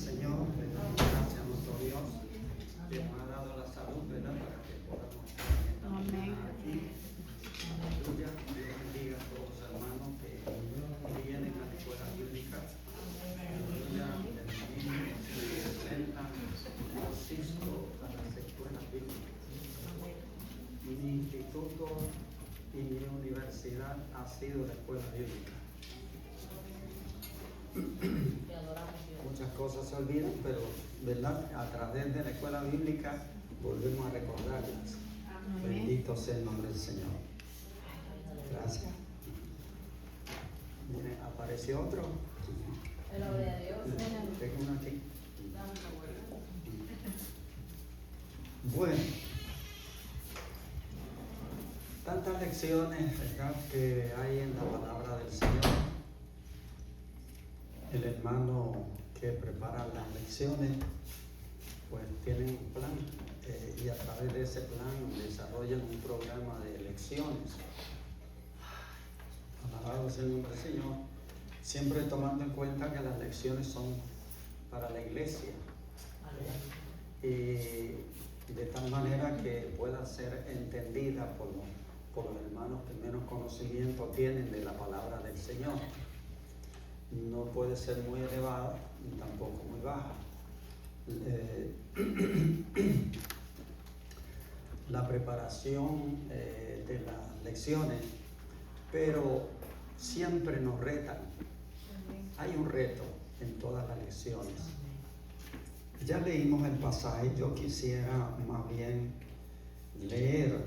Señor, le damos gracias a nuestro Dios que nos ha dado la salud, ¿verdad? Para que podamos estar en esta mañana aquí. Aleluya. Dios bendiga a todos los hermanos que vienen a la escuela bíblica. Aleluya. Que presentan asisto a las escuelas bíblicas. Mi instituto y mi universidad ha sido la escuela bíblica. Muchas cosas se olvidan, pero ¿verdad? A través de la escuela bíblica volvemos a recordarlas. Amén. Bendito sea el nombre del Señor. Gracias. Mire, apareció otro. Gloria a Dios. Tengo uno aquí. Bueno, tantas lecciones, ¿verdad?, que hay en la palabra del Señor. El hermano que prepara las lecciones, pues tienen un plan y a través de ese plan desarrollan un programa de lecciones. Alabado sea el nombre del Señor, siempre tomando en cuenta que las lecciones son para la iglesia y de tal manera que pueda ser entendida por los hermanos que menos conocimiento tienen de la palabra del Señor. No puede ser muy elevada ni tampoco muy baja. La preparación de las lecciones, pero siempre nos retan. Hay un reto en todas las lecciones. Ya leímos el pasaje, yo quisiera más bien leer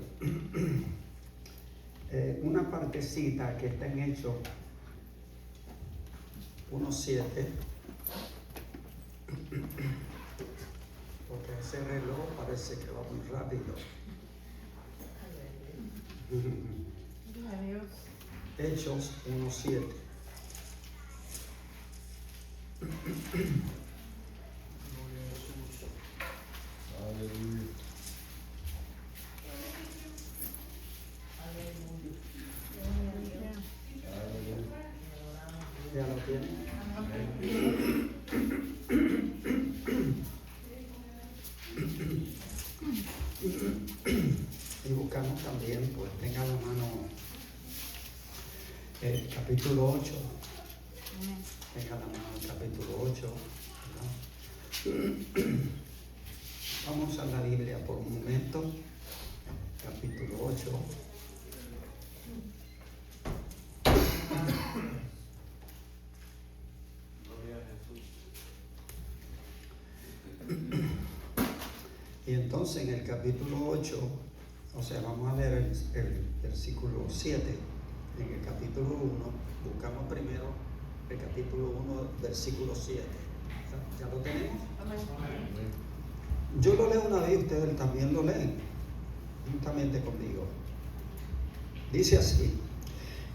una partecita que está en Hechos 1:7, porque ese reloj parece que va muy rápido. Hechos 1:7. Aleluya. ¿Ya lo tienen? Y buscamos también, pues tenga a la mano el capítulo 8. Tenga a la mano el capítulo 8. ¿Verdad? Vamos a la Biblia por un momento. Capítulo 8. Y entonces en el capítulo 8, o sea, vamos a leer el versículo 7. En el capítulo 1, buscamos primero el capítulo 1, versículo 7. ¿Ya lo tenemos? Yo lo leo una vez y ustedes también lo leen, juntamente conmigo. Dice así: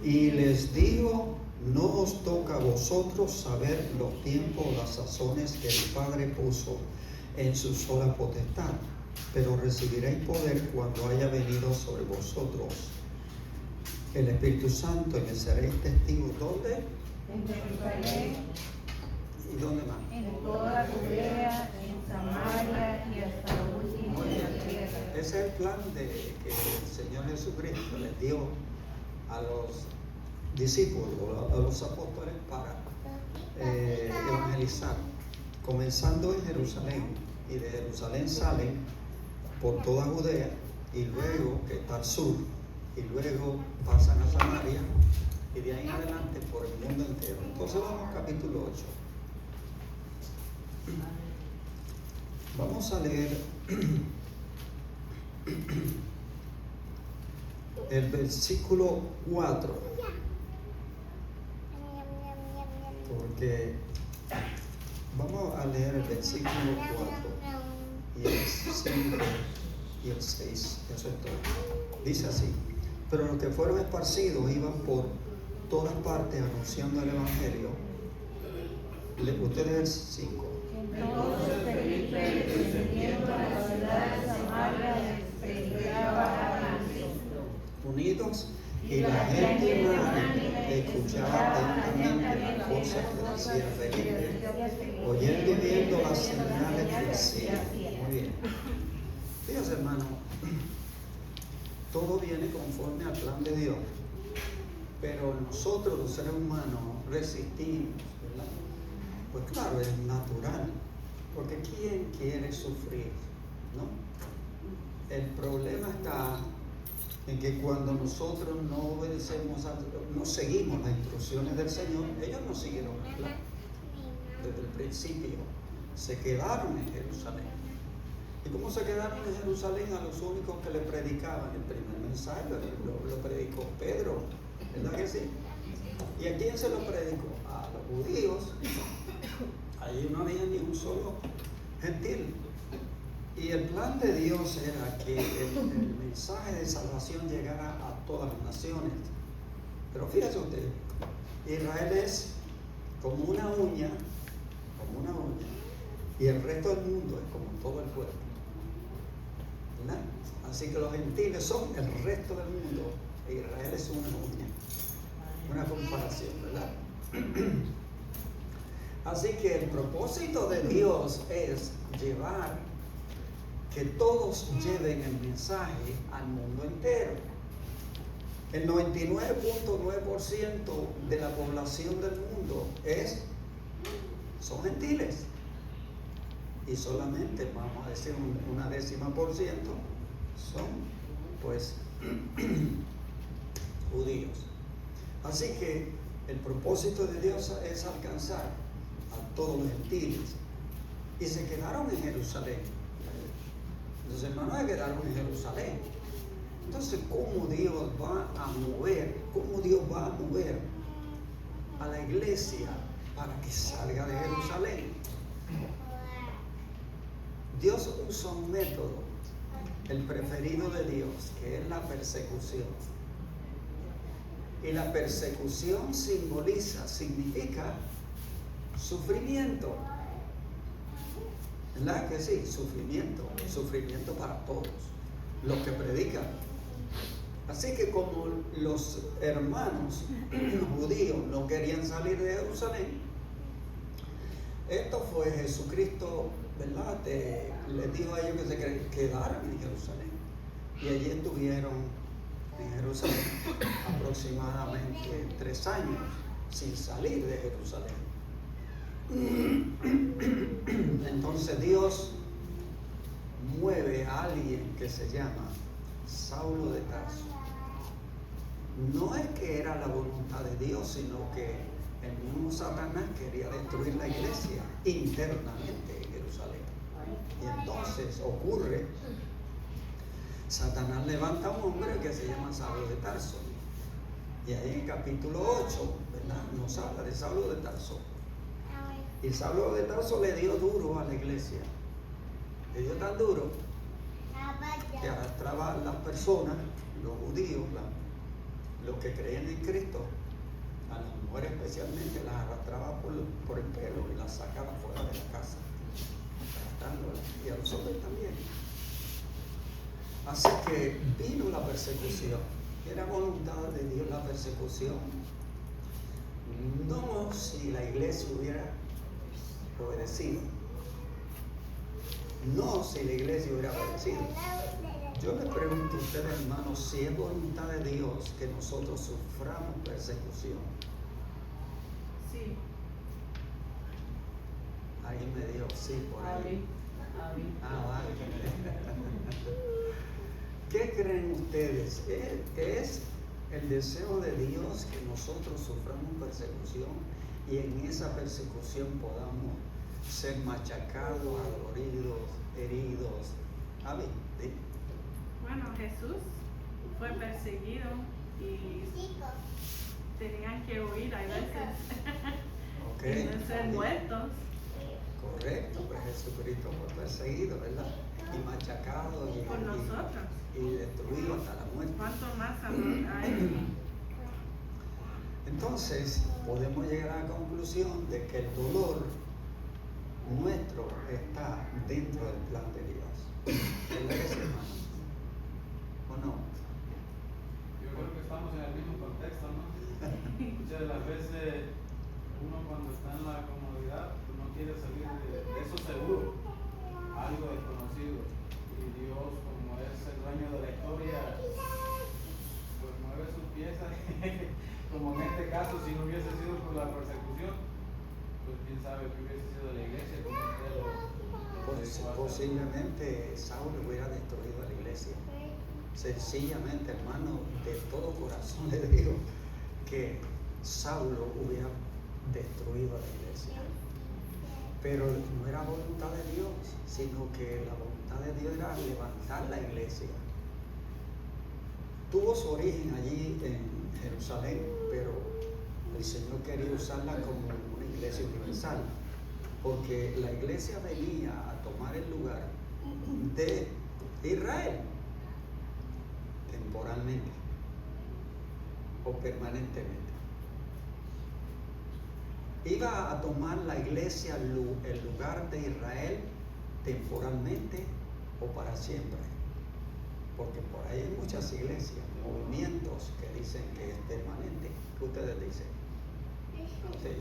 y les digo, no os toca a vosotros saber los tiempos o las sazones que el Padre puso en su sola potestad, pero recibiréis poder cuando haya venido sobre vosotros el Espíritu Santo y me seréis testigos. ¿Dónde? En Jerusalén. ¿Y dónde más? En toda Judea, en Samaria y hasta lo último de la tierra. Ese es el plan que el Señor Jesucristo les dio a los discípulos, a los apóstoles, para evangelizar, comenzando en Jerusalén, y de Jerusalén salen por toda Judea, y luego, que está al sur, y luego pasan a Samaria, y de ahí en adelante por el mundo entero. Entonces vamos al capítulo 8. Vamos a leer el versículo 4, porque vamos a leer el versículo 4 y el 5 y el 6, eso es todo. Dice así: pero los que fueron esparcidos iban por todas partes anunciando el Evangelio. Ustedes el 5. Entonces Felipe, descendiendo a la ciudad de Samaria, les predicaba a Cristo. Unidos, y Y la la gente gente unánime unánime escuchar atentamente las cosas que decía Felipe, oyendo y viendo las señales del cielo. Muy bien. Fíjense, hermano, todo viene conforme al plan de Dios, pero nosotros los seres humanos resistimos, ¿verdad? Pues claro, es natural, porque ¿quién quiere sufrir? ¿No? El problema está en que cuando nosotros no obedecemos, no seguimos las instrucciones del Señor, ellos no siguieron el plan. Desde el principio se quedaron en Jerusalén. ¿Y cómo se quedaron en Jerusalén? A los únicos que le predicaban el primer mensaje lo predicó Pedro, ¿verdad que sí? ¿Y a quién se lo predicó? A los judíos. Allí no había ni un solo gentil. Y el plan de Dios era que el mensaje de salvación llegara a todas las naciones. Pero fíjese usted, Israel es como una uña, y el resto del mundo es como todo el cuerpo, ¿verdad? Así que los gentiles son el resto del mundo, e Israel es una uña, una comparación, ¿verdad? Así que el propósito de Dios es llevar, que todos lleven el mensaje al mundo entero. El 99.9% de la población del mundo son gentiles. Y solamente, vamos a decir, una 10% son, pues, judíos. Así que el propósito de Dios es alcanzar a todos los gentiles. Y se quedaron en Jerusalén. Los hermanos se quedaron en Jerusalén. Entonces, ¿cómo Dios va a mover a la iglesia para que salga de Jerusalén? Dios usa un método, el preferido de Dios, que es la persecución. Y la persecución significa sufrimiento. ¿Verdad que sí? Sufrimiento para todos los que predican. Así que como los hermanos judíos no querían salir de Jerusalén, esto fue Jesucristo, ¿verdad? Les dijo a ellos que se quedaran en Jerusalén. Y allí estuvieron en Jerusalén aproximadamente 3 años sin salir de Jerusalén. Entonces Dios mueve a alguien que se llama Saulo de Tarso. No es que era la voluntad de Dios, sino que el mismo Satanás quería destruir la iglesia internamente en Jerusalén. Y entonces ocurre, Satanás levanta a un hombre que se llama Saulo de Tarso. Y ahí en capítulo 8, ¿verdad?, nos habla de Saulo de Tarso. Y Saulo de Tarso le dio duro a la iglesia. Le dio tan duro que arrastraba a las personas, los judíos, los que creían en Cristo, a las mujeres especialmente, las arrastraba por el pelo y las sacaba fuera de la casa, arrastrándolas, y a los hombres también. Así que vino la persecución. Era voluntad de Dios la persecución. No si la iglesia hubiera obedecido. No si la iglesia hubiera obedecido. Yo les pregunto a ustedes, hermanos, si es voluntad de Dios que nosotros suframos persecución. Sí. Alguien me dijo sí por ahí. Ah, vale. ¿Qué creen ustedes? ¿Es el deseo de Dios que nosotros suframos persecución y en esa persecución podamos ser machacados, adoloridos, heridos? Amén. ¿Sí? Bueno, Jesús fue perseguido y tenían que huir a veces. Okay. Y no ser muertos. Correcto, pues Jesucristo fue perseguido, ¿verdad? Y machacado Por nosotros. y destruido hasta la muerte. ¿Cuánto más a él? Entonces, podemos llegar a la conclusión de que el dolor nuestro está dentro del plan de Dios. ¿Verdad que sí, hermano? ¿O no? Yo creo que estamos en el mismo contexto, ¿no? quién sabe qué hubiese sido de la iglesia, como usted lo Posiblemente Saulo hubiera destruido a la iglesia. Sencillamente, hermano, de todo corazón le digo que Saulo hubiera destruido a la iglesia. Pero no era voluntad de Dios, sino que la voluntad de Dios era levantar la iglesia. Tuvo su origen allí en Jerusalén, pero el Señor quería usarla como una iglesia universal, porque la iglesia venía a tomar el lugar de Israel temporalmente o permanentemente. Iba a tomar la iglesia el lugar de Israel temporalmente o para siempre, porque por ahí hay muchas iglesias, movimientos que dicen que es permanente. ¿Qué ustedes dicen? Sí.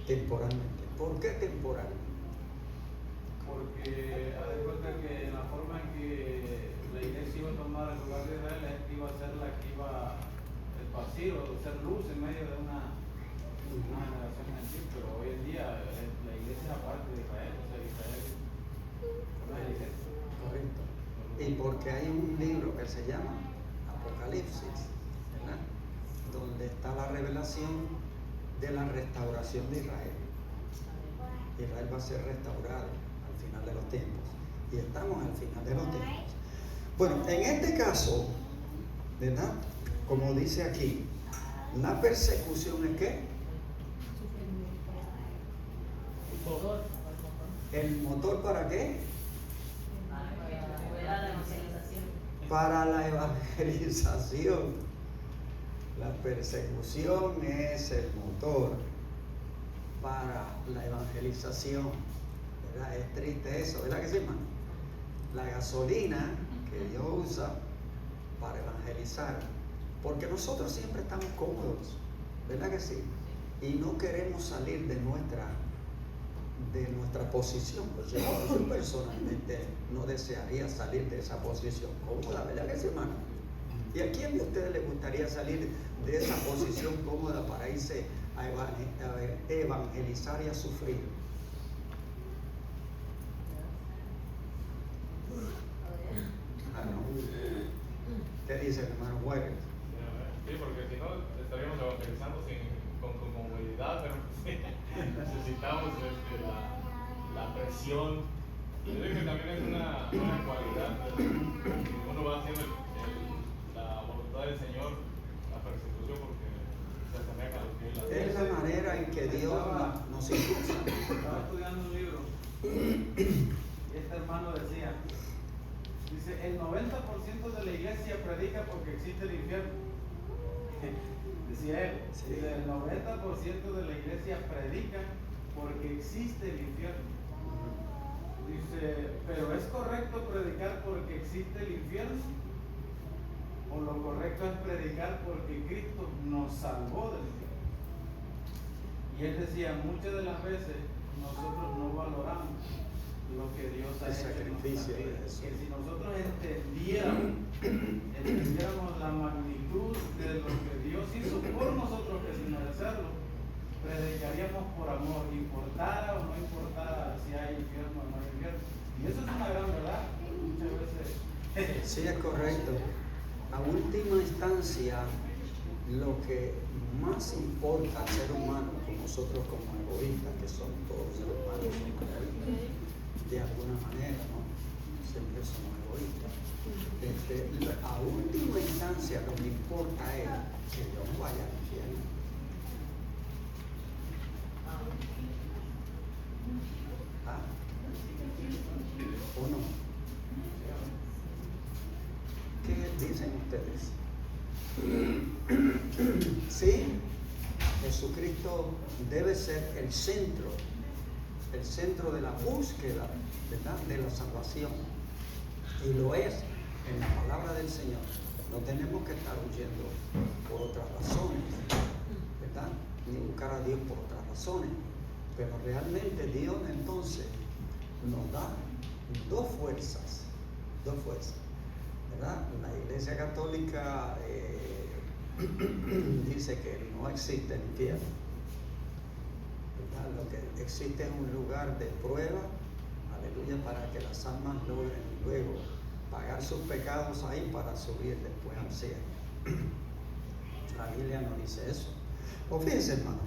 Temporalmente. ¿Por qué temporal? Porque haz de cuenta que la forma en que la iglesia iba a tomar el lugar de Israel es que iba a ser la que iba a esparcir o ser luz en medio de una generación en sí, pero hoy en día la iglesia es aparte de Israel, o sea, Israel es la iglesia. Correcto. Y porque hay un libro que se llama Apocalipsis, ¿verdad? Donde está la revelación de la restauración de Israel. Israel va a ser restaurado al final de los tiempos. Y estamos al final de los tiempos. Bueno, en este caso, ¿verdad? Como dice aquí, la persecución es ¿qué? ¿El motor para qué? Para la evangelización. La persecución es el motor para la evangelización, ¿verdad? Es triste eso, ¿verdad que sí, hermano? La gasolina que Dios usa para evangelizar, porque nosotros siempre estamos cómodos, ¿verdad que sí? Y no queremos salir de nuestra posición. Pues yo personalmente no desearía salir de esa posición cómoda, ¿verdad que sí, hermano? ¿Y a quién de ustedes les gustaría salir de esa posición cómoda para irse a evangelizar y a sufrir? Ah, no. ¿Qué dice el hermano Juárez? Sí, porque si no estaríamos evangelizando con comodidad, pero sí, necesitamos la presión. Yo creo que también es una cualidad que uno va haciendo la voluntad del Señor, la persecución, porque se asemeja a lo que Él hace. Es la manera en que Dios nos impulsa. Estaba estudiando un libro y este hermano decía, dice, el 90% de la iglesia predica porque existe el infierno. Decía él, Sí. dice, el 90% de la iglesia predica porque existe el infierno. Dice, pero ¿es correcto predicar porque existe el infierno? ¿O lo correcto es predicar porque Cristo nos salvó del infierno? Y él decía, muchas de las veces nosotros no valoramos lo que Dios ha hecho en nuestra vida. Que si nosotros entendiéramos la magnitud de lo que Dios hizo por nosotros, que sin merecerlo, predicaríamos por amor, importara o no importara si hay infierno o no hay infierno. Y eso es una gran verdad. Muchas veces. Sí, es correcto. A última instancia, lo que más importa al ser humano, con nosotros como egoístas, que son todos seres humanos, de alguna manera, ¿no? Siempre somos egoístas. A última instancia, lo que importa es que Dios no vaya al infierno. ¿Ah? ¿O no? ¿Qué dicen ustedes? Sí, Jesucristo debe ser el centro de la búsqueda, ¿verdad?, de la salvación. Y lo es en la palabra del Señor. No tenemos que estar huyendo por otras razones, ¿verdad?, ni buscar a Dios por otras razones. Pero realmente Dios entonces nos da dos fuerzas, ¿verdad? La Iglesia Católica dice que no existe el infierno. existe un lugar de prueba, aleluya, para que las almas logren luego pagar sus pecados ahí para subir después al cielo. La Biblia no dice eso. O fíjense, hermano,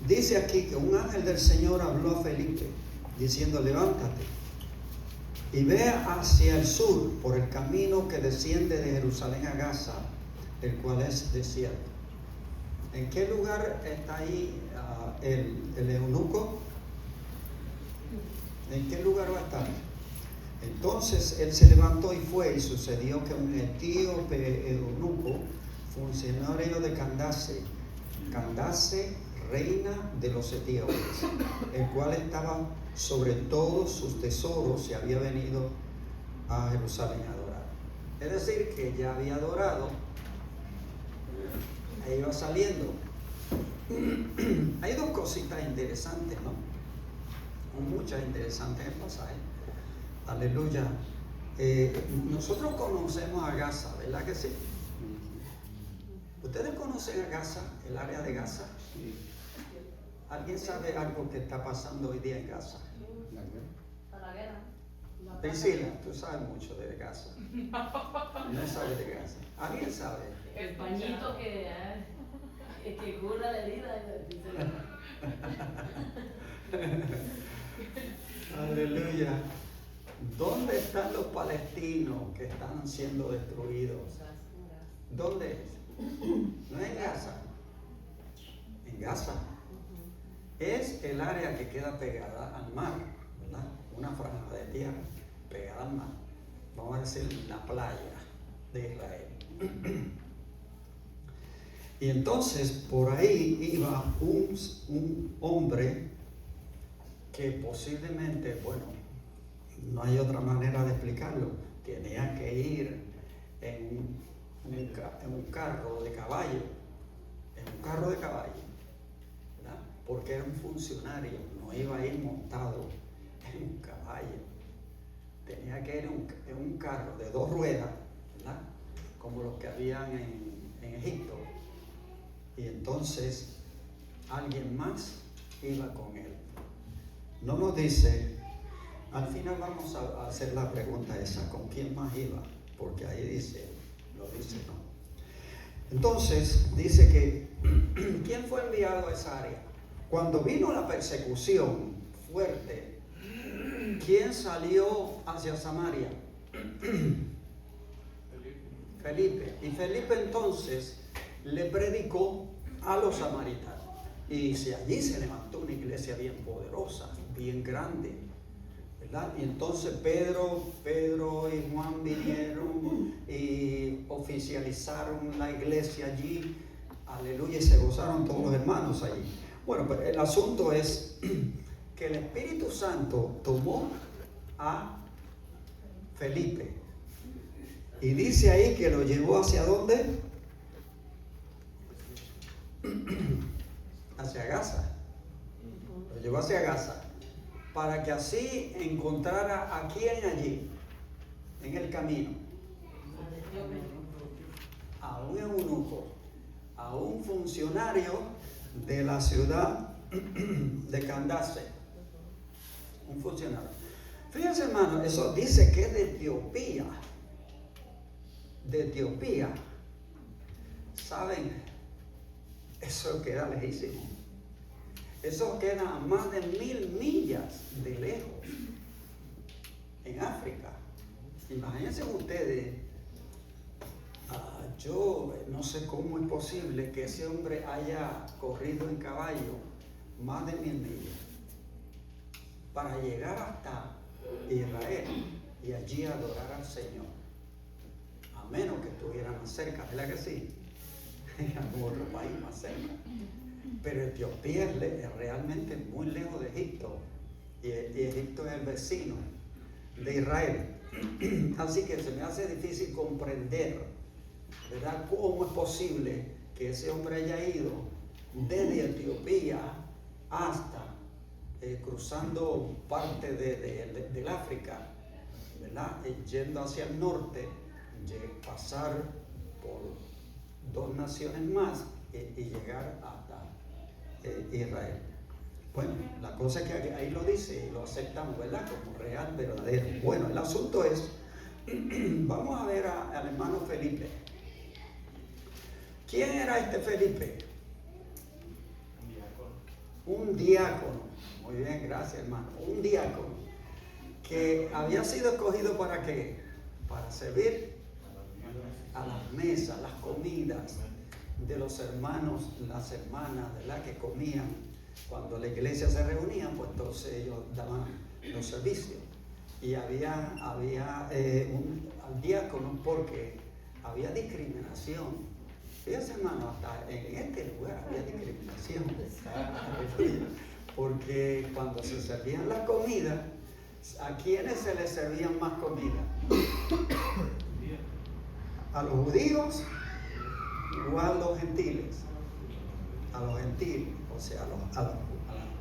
dice aquí que un ángel del Señor habló a Felipe diciendo: levántate y ve hacia el sur por el camino que desciende de Jerusalén a Gaza, el cual es desierto. ¿En qué lugar está ahí el eunuco? ¿En qué lugar va a estar? Entonces él se levantó y fue, y sucedió que un etíope eunuco, funcionario de Candace, reina de los etíopes, el cual estaba sobre todos sus tesoros y había venido a Jerusalén a adorar. Es decir, que ya había adorado, ahí iba saliendo. Hay dos cositas interesantes, ¿no? Muchas interesantes en el pasaje. Aleluya. Nosotros conocemos a Gaza, ¿verdad que sí? ¿Ustedes conocen a Gaza, el área de Gaza? ¿Alguien sabe algo que está pasando hoy día en Gaza? La guerra. Priscila, tú sabes mucho de Gaza. No sabes de Gaza. ¿Alguien sabe? El pañito que cura la herida. Aleluya. ¿Dónde están los palestinos que están siendo destruidos? ¿Dónde es? No es en Gaza. En Gaza. Es el área que queda pegada al mar, ¿verdad? Una franja de tierra pegada al mar. Vamos a decir la playa de Israel. Y entonces por ahí iba un hombre que posiblemente, bueno, no hay otra manera de explicarlo, tenía que ir en un carro de caballo, ¿verdad? Porque era un funcionario, no iba a ir montado en un caballo, tenía que ir en un carro de 2 ruedas, ¿verdad? Como los que habían en Egipto. Y entonces alguien más iba con él. No nos dice, al final vamos a hacer la pregunta esa, ¿con quién más iba? Porque ahí dice, lo dice, ¿no? Entonces dice que, ¿quién fue enviado a esa área? Cuando vino la persecución fuerte, ¿quién salió hacia Samaria? Felipe. Y Felipe entonces le predicó a los samaritanos. Y allí se levantó una iglesia bien poderosa, bien grande, ¿verdad? Y entonces Pedro y Juan vinieron y oficializaron la iglesia allí. Aleluya, y se gozaron todos los hermanos allí. Bueno, pues el asunto es que el Espíritu Santo tomó a Felipe y dice ahí que lo llevó ¿hacia dónde? Hacia Gaza. Lo llevó hacia Gaza para que así encontrara a quién allí en el camino, a un eunuco, a un funcionario de la ciudad de Candace, un funcionario. Fíjense, hermano, eso dice que es de Etiopía. De Etiopía. ¿Saben? Eso queda lejísimo. Eso queda a más de 1000 millas de lejos, en África. Imagínense ustedes, yo no sé cómo es posible que ese hombre haya corrido en caballo más de 1000 millas para llegar hasta Israel y allí adorar al Señor, a menos que estuviera más cerca, ¿verdad que sí? En algún otro país más cerca. Pero Etiopía es realmente muy lejos de Egipto, y Egipto es el vecino de Israel. Así que se me hace difícil comprender, ¿verdad?, cómo es posible que ese hombre haya ido desde Etiopía hasta cruzando parte del África, ¿verdad?, yendo hacia el norte, pasar por 2 naciones más y llegar hasta Israel. Bueno, la cosa es que ahí lo dice y lo aceptamos, ¿verdad? Como real, verdadero. Bueno, el asunto es, vamos a ver al hermano Felipe. ¿Quién era este Felipe? Un diácono. Muy bien, gracias, hermano. Un diácono que había sido escogido ¿para qué? Para servir a las mesas, las comidas de los hermanos, las hermanas, ¿verdad? Que comían. Cuando la iglesia se reunía, pues entonces ellos daban los servicios. Y había al diácono porque había discriminación. Fíjense, hermano, hasta en este lugar había discriminación. Porque cuando se servían las comidas, ¿a quiénes se les servían más comida? ¿A los judíos o a los gentiles? A los gentiles, o sea, a las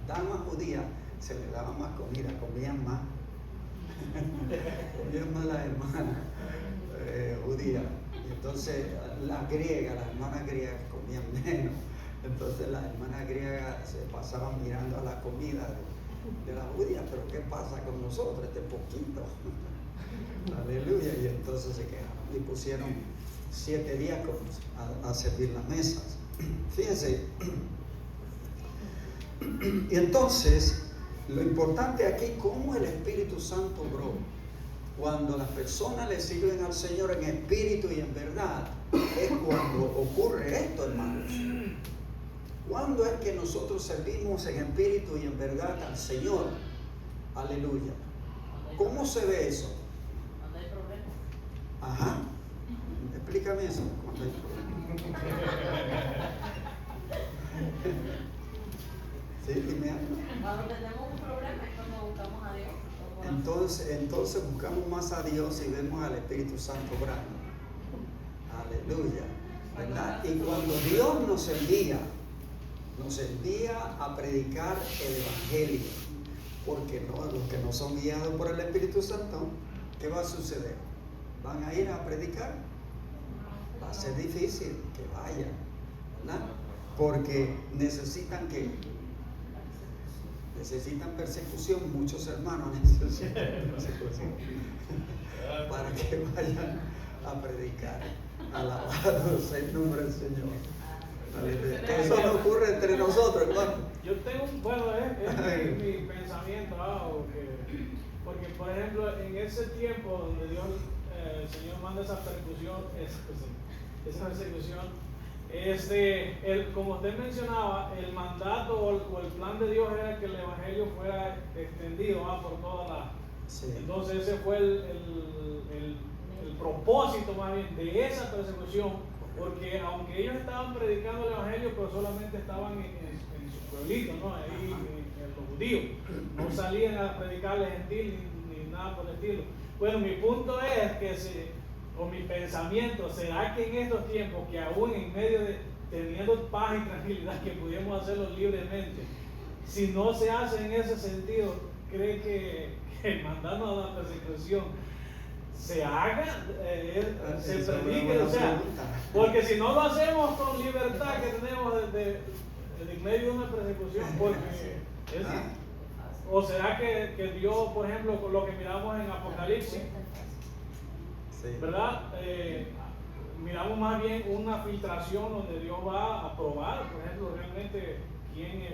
damas judías se les daba más comida, comían más. Comían más las hermanas judías. Entonces las hermanas griegas comían menos. Entonces las hermanas griegas se pasaban mirando a la comida de las judías, pero ¿qué pasa con nosotros? Este poquito. Aleluya. Y entonces se quejaron y pusieron 7 diáconos a servir las mesas. Fíjense. Y entonces, lo importante aquí, cómo el Espíritu Santo obró. Cuando las personas le sirven al Señor en espíritu y en verdad, es cuando ocurre esto, hermanos. ¿Cuándo es que nosotros servimos en espíritu y en verdad al Señor? Aleluya. ¿Cómo se ve eso? Cuando hay problemas. Ajá. Explícame eso. Cuando hay problemas. Sí, dime algo. Cuando tenemos un problema es cuando buscamos a Dios. Entonces buscamos más a Dios y vemos al Espíritu Santo obrando. Aleluya. ¿Verdad? Y cuando Dios nos envía a predicar el Evangelio, porque los que no son guiados por el Espíritu Santo, ¿qué va a suceder? ¿Van a ir a predicar? Va a ser difícil que vayan, ¿verdad? Porque necesitan persecución, muchos hermanos necesitan persecución para que vayan a predicar. Alabado sea el nombre del Señor. Eso no ocurre entre nosotros, hermano. Yo tengo, es mi pensamiento, porque por ejemplo en ese tiempo donde el Señor manda esa persecución, como usted mencionaba, el mandato o el plan de Dios era que el Evangelio fuera extendido por toda la... Sí. Entonces ese fue el propósito más bien de esa persecución, porque aunque ellos estaban predicando el Evangelio, pero solamente estaban en su pueblito, ¿no? Ahí en los judíos, no salían a predicarles gentil ni nada por el estilo. Bueno, mi punto es que mi pensamiento, ¿será que en estos tiempos, que aún en medio de teniendo paz y tranquilidad, que pudiéramos hacerlo libremente, si no se hace en ese sentido, cree que el mandarnos a la persecución se haga, se predique? O sea, porque si no lo hacemos con libertad que tenemos en medio de una persecución, porque o será que Dios, por ejemplo, con lo que miramos en Apocalipsis, Sí. ¿verdad? Miramos más bien una filtración donde Dios va a probar, por ejemplo, realmente quién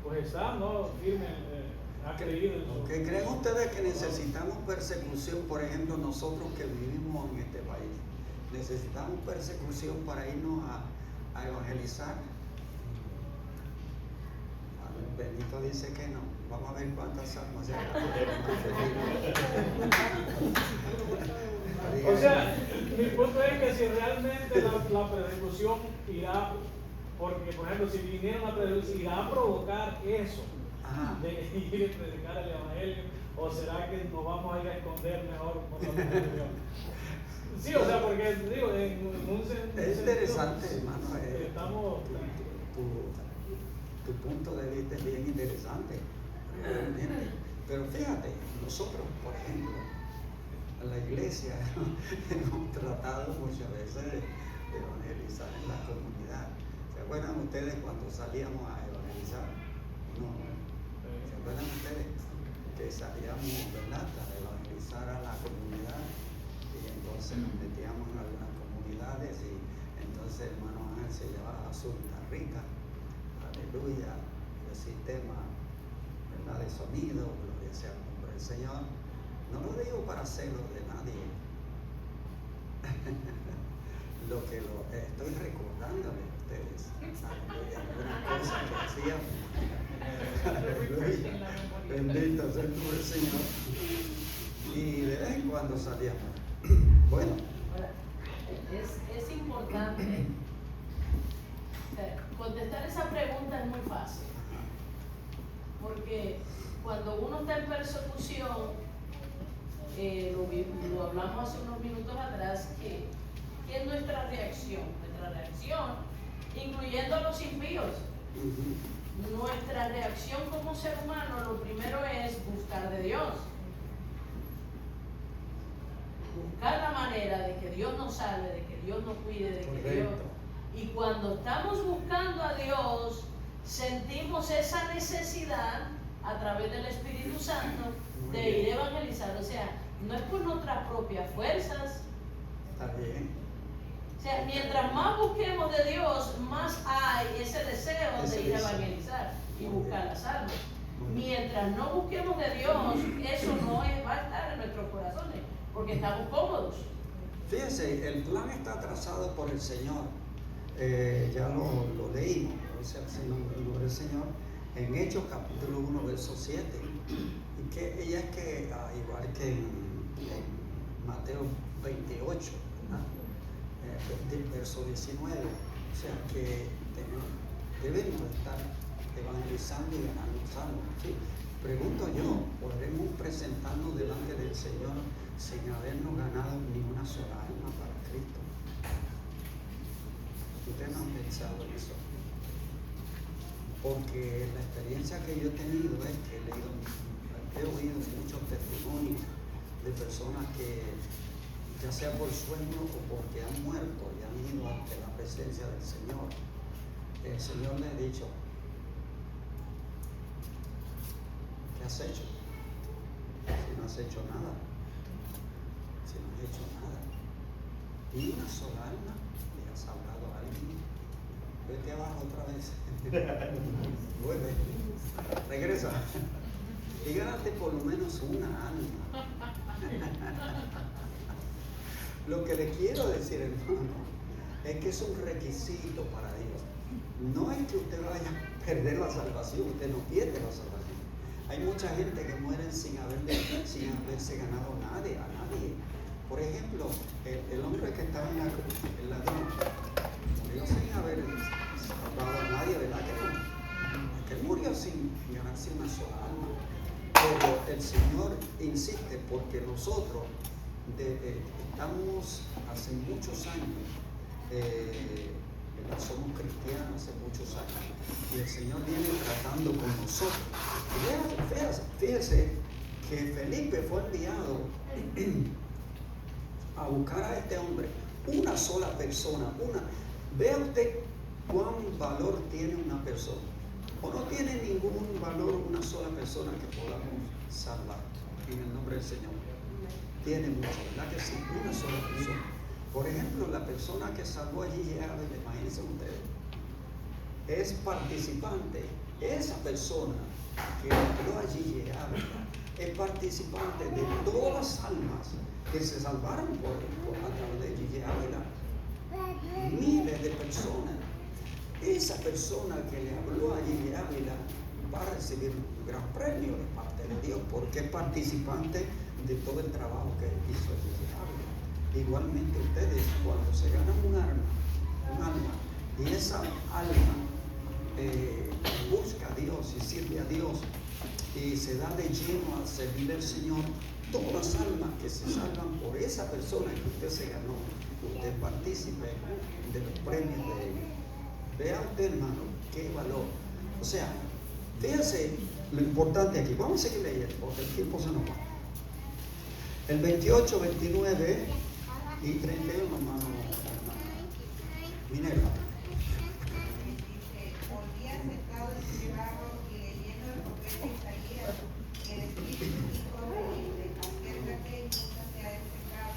pues está, ¿no? Firme, ha creído en su... ¿Qué creen ustedes que necesitamos persecución, por ejemplo, nosotros que vivimos en este país? ¿Necesitamos persecución para irnos a evangelizar? Benito dice que no. Vamos a ver cuántas almas se O sea, mi punto es que si realmente la persecución irá, porque por ejemplo, si viniera una persecución, irá a provocar eso, de ir a predicar el Evangelio, o será que nos vamos a ir a esconder mejor por la persecución. Sí, o sea, porque digo, en un sentido. Es interesante, hermano. Estamos. Tu punto de vista es bien interesante, realmente. Pero fíjate, nosotros, por ejemplo, en la iglesia hemos tratado muchas veces evangelizar en la comunidad. ¿Se acuerdan ustedes cuando salíamos a evangelizar? No. ¿Se acuerdan ustedes que salíamos, ¿verdad?, a evangelizar a la comunidad? Y entonces nos metíamos en algunas comunidades y entonces hermano Ángel se llevaba a Santa Rica, aleluya, el sistema, ¿verdad?, de sonido, gloria sea el nombre del Señor. No lo digo para hacerlo de nadie. Estoy recordándole a ustedes algunas cosas que hacíamos. Aleluya. Bendito sea el nombre del Señor. Y de vez en cuando salíamos. Bueno. Ahora, es importante contestar esa pregunta. Es muy fácil, porque cuando uno está en persecución, lo hablamos hace unos minutos atrás, ¿qué es nuestra reacción? Nuestra reacción, incluyendo a los impíos, nuestra reacción como ser humano, lo primero es buscar de Dios. Buscar la manera de que Dios nos salve, de que Dios nos cuide, de que Dios... Y cuando estamos buscando a Dios, sentimos esa necesidad a través del Espíritu Santo de ir a evangelizar. O sea, no es por nuestras propias fuerzas. Está bien. O sea, mientras más busquemos de Dios, más hay ese deseo de ir a evangelizar y buscar las almas. Mientras no busquemos de Dios, eso no va a estar en nuestros corazones, porque estamos cómodos. Fíjense, el plan está trazado por el Señor. Ya lo leímos, el nombre del Señor, en Hechos capítulo 1, verso 7. Y que ella es que, igual que en Mateo 28, verso 19, o sea que debemos estar evangelizando y ganando almas. ¿Sí? Pregunto yo, ¿podremos presentarnos delante del Señor sin habernos ganado ni una sola alma para Cristo? ¿Ustedes no han pensado en eso? Porque la experiencia que yo he tenido es que he oído muchos testimonios de personas que, ya sea por sueño o porque han muerto y han ido ante la presencia del Señor, el Señor le ha dicho: ¿qué has hecho? Si no has hecho nada, si no has hecho nada, ni una sola alma le has hablado a alguien. Vete abajo otra vez. Vuelve, regresa y gánate por lo menos una alma. Lo que le quiero decir, hermano, es que es un requisito para Dios. No es que usted vaya a perder la salvación, usted no pierde la salvación. Hay mucha gente que muere sin haberse ganado a nadie. Por ejemplo, el hombre que estaba en la cruz, el ladrón, murió sin haber salvado a nadie, ¿verdad que no? Que él murió sin ganarse una sola alma. Pero el Señor insiste, porque nosotros estamos hace muchos años, somos cristianos hace muchos años, y el Señor viene tratando con nosotros. Fíjese que Felipe fue enviado a buscar a este hombre, una sola persona, vea usted cuán valor tiene una persona, o no tiene ningún valor una sola persona que podamos salvar en el nombre del Señor. Tiene mucho, ¿verdad que sí? Una sola persona. Por ejemplo, la persona que salvó allí, imagínense ustedes, es participante. Esa persona que entró allí, es participante de todas las almas que se salvaron a través de Gigi Ávila. Miles de personas. Esa persona que le habló a Gigi Ávila va a recibir un gran premio de parte de Dios, porque es participante de todo el trabajo que hizo Gigi Ávila. Igualmente ustedes, cuando se ganan un alma, y esa alma busca a Dios y sirve a Dios y se da de lleno al servir al Señor, todas las almas que se salvan por esa persona que usted se ganó, usted participe de los premios de ellos. Vea usted, hermano, qué valor. O sea, fíjense lo importante aquí. Vamos a seguir leyendo porque el tiempo se nos va. El 28, 29 y 31, hermano. Minerva. Dice, volvía sentado en su carro y leyendo el profeta Isaías, el Espíritu dijo a Felipe, acércate y únete a este carro.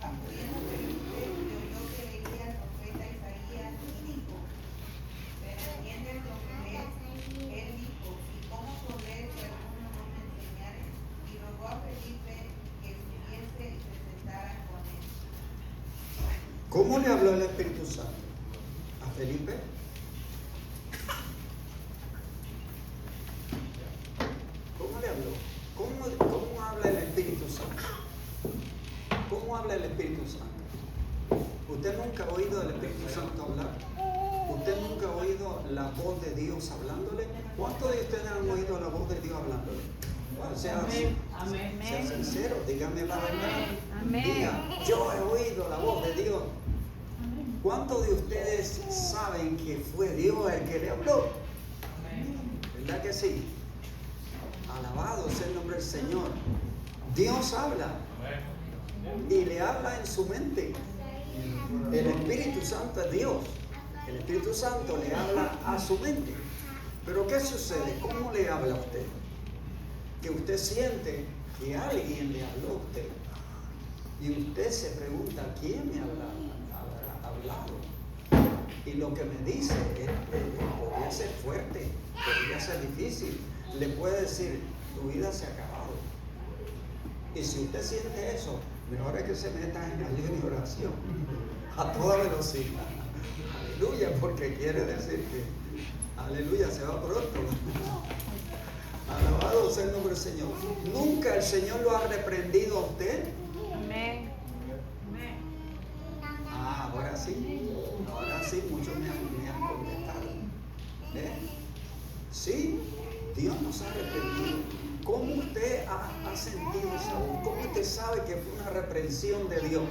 Acudiendo Felipe y oyó que leía el profeta Isaías y dijo, ¿pero entiendes lo que lees? Él dijo, ¿y cómo podré si alguno no me enseñare? Y rogó a Felipe que subiese y se sentara con él. ¿Cómo le habló el Espíritu Santo? ¿A Felipe? ¿Cómo le habló? ¿Cómo habla el Espíritu Santo? ¿Cómo habla el Espíritu Santo? ¿Usted nunca ha oído al Espíritu Santo hablar? ¿Usted nunca ha oído la voz de Dios hablándole? ¿Cuántos de ustedes han oído la voz de Dios hablándole? Bueno, sea sincero, dígame la verdad. Amén. Diga, yo he oído la voz de Dios. ¿Cuántos de ustedes saben que fue Dios el que le habló? ¿Verdad que sí? Alabado sea el nombre del Señor. Dios habla y le habla en su mente. El Espíritu Santo es Dios. El Espíritu Santo le habla a su mente. Pero ¿qué sucede? ¿Cómo le habla a usted? Que usted siente que alguien le habló a usted. Y usted se pregunta, ¿quién me habrá hablado? Y lo que me dice podría ser fuerte, podría ser difícil. Le puede decir, tu vida se ha acabado. Y si usted siente eso, mejor es que se meta en ayuno y oración a toda velocidad. Aleluya, porque quiere decir que, aleluya, se va pronto. Alabado sea el nombre del Señor. ¿Nunca el Señor lo ha reprendido a usted? Amén. Ah, ahora sí, muchos me han contestado. Sí, Dios nos ha reprendido. ¿Cómo usted ha sentido esa voz? ¿Cómo usted sabe que fue una reprensión de Dios?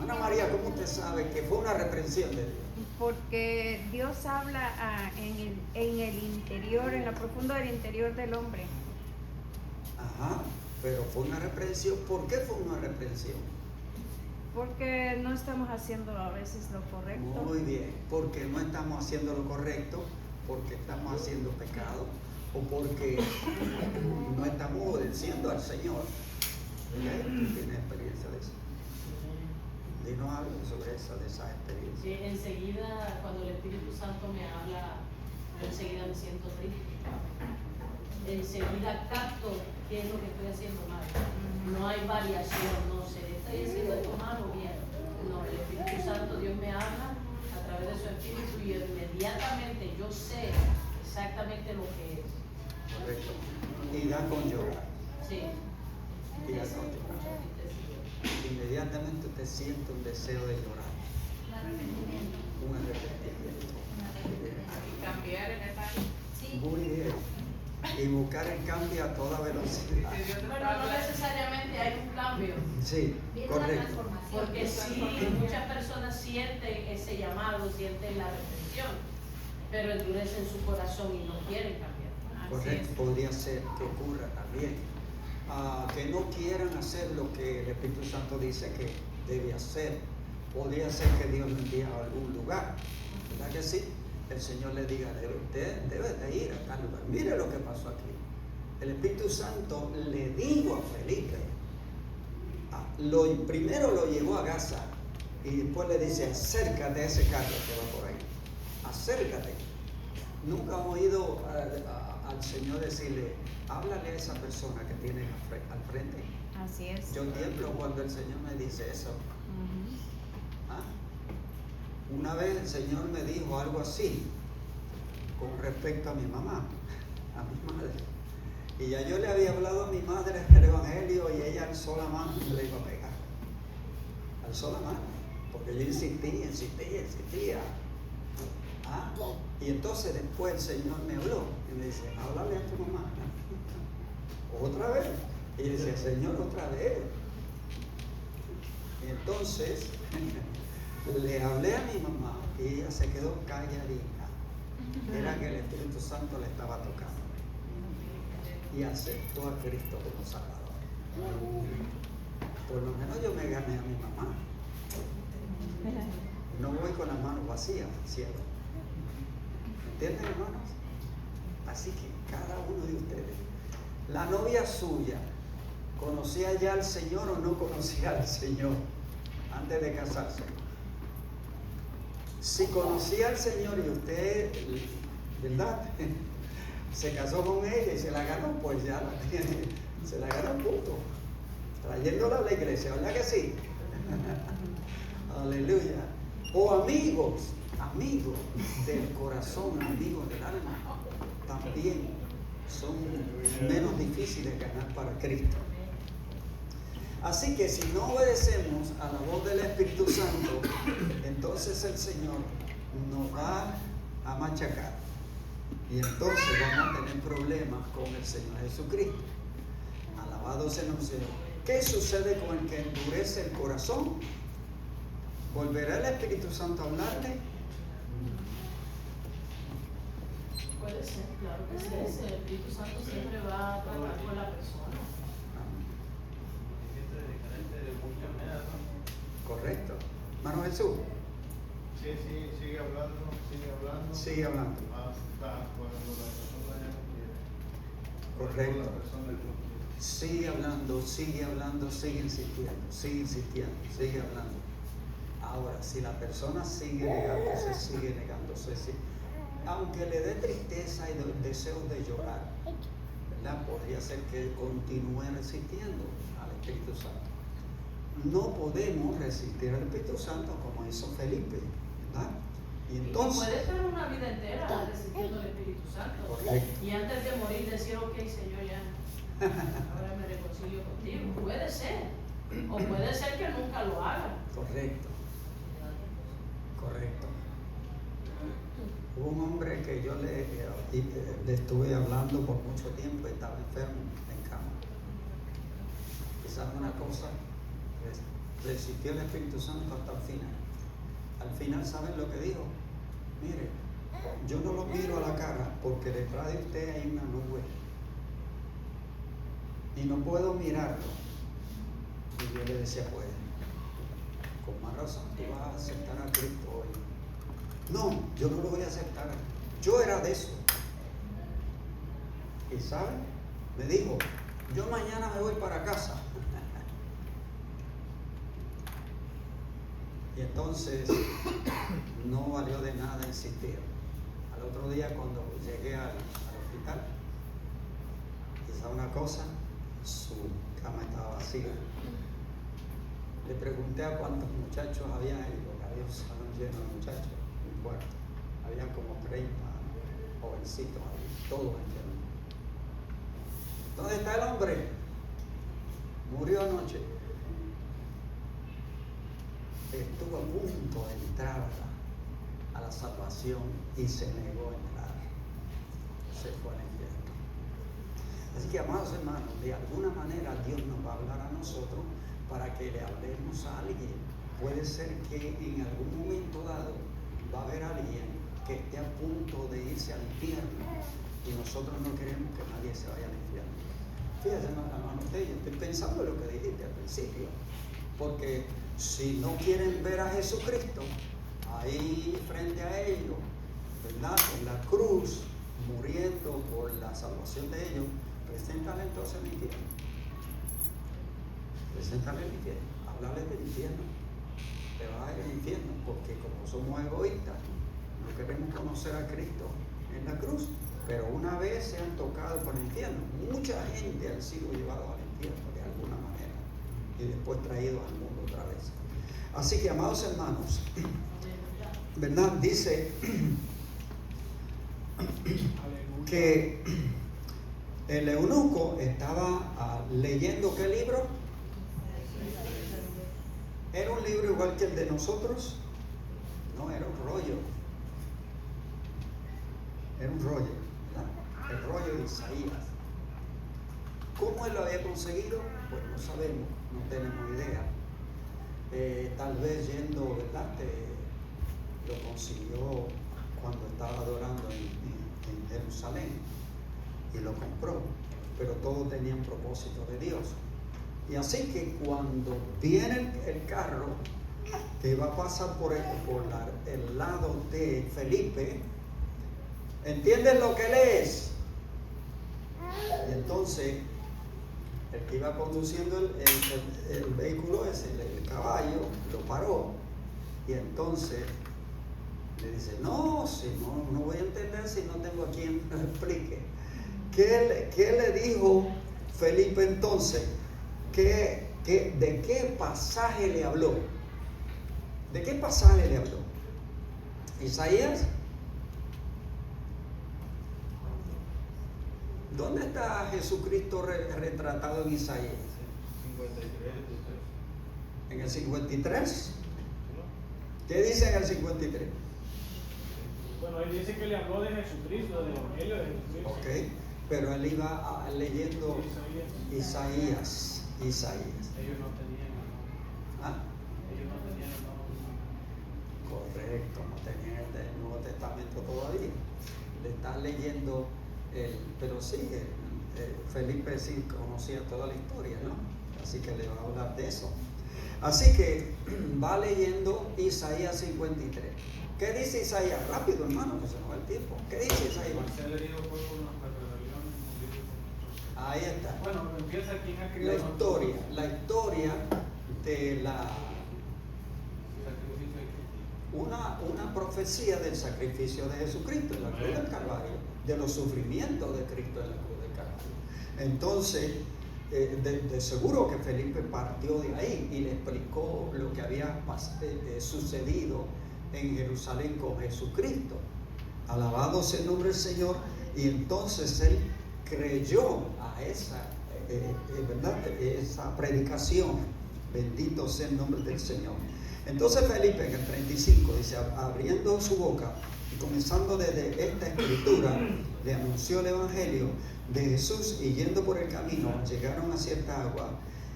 Ana María, ¿cómo usted sabe que fue una reprensión de Dios? Porque Dios habla en el interior, en lo profundo del interior del hombre. Ajá, pero fue una reprensión. ¿Por qué fue una reprensión? Porque no estamos haciendo a veces lo correcto. Muy bien, porque no estamos haciendo lo correcto, porque estamos haciendo pecado o porque no estamos obedeciendo al Señor. ¿Tú tienes experiencia de eso? Dinos algo sobre esa experiencia. Sí, enseguida, cuando el Espíritu Santo me habla, yo enseguida me siento triste. Enseguida capto qué es lo que estoy haciendo mal. No hay variación, no sé, estoy haciendo esto mal o bien. No, el Espíritu Santo, Dios me habla a través de su Espíritu y inmediatamente yo sé exactamente lo que es. Correcto. Y da con llorar. Sí. Y da con llorar. Inmediatamente usted siente un deseo de llorar. Un arrepentimiento. Cambiar en el Muy bien. Y buscar el cambio a toda velocidad. Bueno, no necesariamente hay un cambio. Sí, correcto. Porque sí, muchas personas sienten ese llamado, sienten la reprensión, pero endurecen su corazón y no quieren cambiar. Correcto, podría ser que ocurra también. Que no quieran hacer lo que el Espíritu Santo dice que debe hacer. Podría ser que Dios lo envíe a algún lugar. ¿Verdad que sí? El Señor le diga, usted debe de ir a tal lugar. Mire lo que pasó aquí. El Espíritu Santo le dijo a Felipe, primero lo llevó a Gaza y después le dice, acércate a ese carro que va por ahí. Acércate. Nunca han oído al Señor decirle, háblale a esa persona que tienes al frente. Así es. Yo tiemblo cuando el Señor me dice eso. Una vez el Señor me dijo algo así con respecto a mi mamá, a mi madre. Y ya yo le había hablado a mi madre el Evangelio y ella alzó la mano y me le iba a pegar. Alzó la mano, porque yo insistía. Y entonces después el Señor me habló y me dice, háblale a tu mamá. Otra vez. Y yo decía, Señor, otra vez. Y entonces le hablé a mi mamá y ella se quedó calladita. Era que el Espíritu Santo le estaba tocando. Y aceptó a Cristo como Salvador. Por lo menos yo me gané a mi mamá. No voy con las manos vacías, ¿cierto? ¿Entienden, hermanos? Así que cada uno de ustedes, la novia suya, ¿conocía ya al Señor o no conocía al Señor antes de casarse? Si conocía al Señor y usted, ¿verdad?, se casó con ella y se la ganó, pues ya la tiene, se la ganó punto, trayéndola a la iglesia, ¿verdad que sí? Aleluya. O amigos del corazón, amigos del alma, también son menos difíciles de ganar para Cristo. Así que si no obedecemos a la voz del Espíritu Santo, entonces el Señor nos va a machacar. Y entonces vamos a tener problemas con el Señor Jesucristo. Alabado sea el Señor. ¿Qué sucede con el que endurece el corazón? ¿Volverá el Espíritu Santo a hablarle? Puede ser, claro que sí. El Espíritu Santo siempre va a tratar con la persona. Correcto. Hermano Jesús. Sí, sigue hablando. Sigue hablando. Hasta cuando la persona ya no quiere. Correcto. La persona ya no quiere. Sigue hablando, sigue insistiendo, sigue hablando. Ahora, si la persona sigue negándose, sí, aunque le dé tristeza y deseos de llorar, ¿verdad?, podría ser que continúe resistiendo al Espíritu Santo. No podemos resistir al Espíritu Santo como hizo Felipe, ¿verdad? Y entonces, puede estar una vida entera resistiendo al Espíritu Santo. Correcto. Y antes de morir decir, ok, Señor, ya, ahora me reconcilio contigo. Puede ser. O puede ser que nunca lo haga. correcto. Hubo un hombre que yo le estuve hablando por mucho tiempo, estaba enfermo en cama. ¿Y sabe una cosa? Resistió el Espíritu Santo hasta el final. Al final, ¿saben lo que dijo? Mire, yo no lo miro a la cara porque detrás de usted hay una nube y no puedo mirarlo. Y yo le decía, pues, con más razón tú vas a aceptar a Cristo hoy. No, yo no lo voy a aceptar. Yo era de eso. Y ¿saben? Me dijo, yo mañana me voy para casa. Y entonces no valió de nada insistir. Al otro día, cuando llegué al hospital, quizá una cosa, su cama estaba vacía. Le pregunté a cuántos muchachos había ahí, porque había un salón lleno de muchachos, un cuarto. Había como 30 jovencitos ahí, todos enfermos. ¿Dónde está el hombre? Murió anoche. Estuvo a punto de entrar a la salvación y se negó a entrar. Se fue al infierno. Así que, amados hermanos, de alguna manera Dios nos va a hablar a nosotros para que le hablemos a alguien. Puede ser que en algún momento dado va a haber alguien que esté a punto de irse al infierno y nosotros no queremos que nadie se vaya al infierno. Fíjense, hermano, yo estoy pensando en lo que dijiste al principio, porque si no quieren ver a Jesucristo ahí frente a ellos, ¿verdad?, en la cruz, muriendo por la salvación de ellos, preséntale entonces el infierno. Preséntale el infierno, háblale del infierno. Te vas a ir al infierno, porque como somos egoístas, no queremos conocer a Cristo en la cruz, pero una vez se han tocado por el infierno, mucha gente ha sido llevado al infierno de alguna manera y después traído al mundo otra vez. Así que, amados hermanos, ¿verdad? Dice que el eunuco estaba leyendo ¿qué libro? ¿Era un libro igual que el de nosotros? No, era un rollo. Era un rollo, ¿verdad? El rollo de Isaías. ¿Cómo él lo había conseguido? Pues no sabemos, no tenemos idea. Tal vez yendo, ¿verdad? Lo consiguió cuando estaba adorando en Jerusalén y lo compró, pero todo tenía un propósito de Dios. Y así que cuando viene el carro que iba a pasar por el lado de Felipe. ¿Entienden lo que él es? Y entonces, el que iba conduciendo el vehículo ese, el caballo, lo paró. Y entonces le dice, no, si no voy a entender si no tengo a quien me explique. ¿Qué le dijo Felipe entonces? ¿De qué pasaje le habló? ¿De qué pasaje le habló? Isaías. ¿Dónde está Jesucristo retratado en Isaías? 53. ¿En el 53? ¿Qué dice en el 53? Bueno, él dice que le habló de Jesucristo, del Evangelio de Jesucristo. Ok, pero él iba leyendo Isaías. Ellos no tenían el nombre. ¿Ah? Ellos no tenían el nombre. Correcto, no tenían el Nuevo Testamento todavía. Le están leyendo, pero sí, Felipe sí conocía toda la historia, ¿no? Así que le va a hablar de eso. Así que va leyendo Isaías 53. ¿Qué dice Isaías? Rápido, hermano, que se nos va el tiempo. ¿Qué dice Isaías? Ser herido fue por nuestras rebeliones. Ahí está. Bueno, empieza quién ha La criado historia de una profecía del sacrificio de Jesucristo en la cruz del Calvario, de los sufrimientos de Cristo en la cruz del Calvario. Entonces, de seguro que Felipe partió de ahí y le explicó lo que había sucedido en Jerusalén con Jesucristo. Alabado sea el nombre del Señor. Y entonces él creyó a esa predicación. Bendito sea el nombre del Señor. Entonces Felipe en el 35 dice, abriendo su boca y comenzando desde esta escritura, le anunció el Evangelio de Jesús, y yendo por el camino llegaron a cierta agua,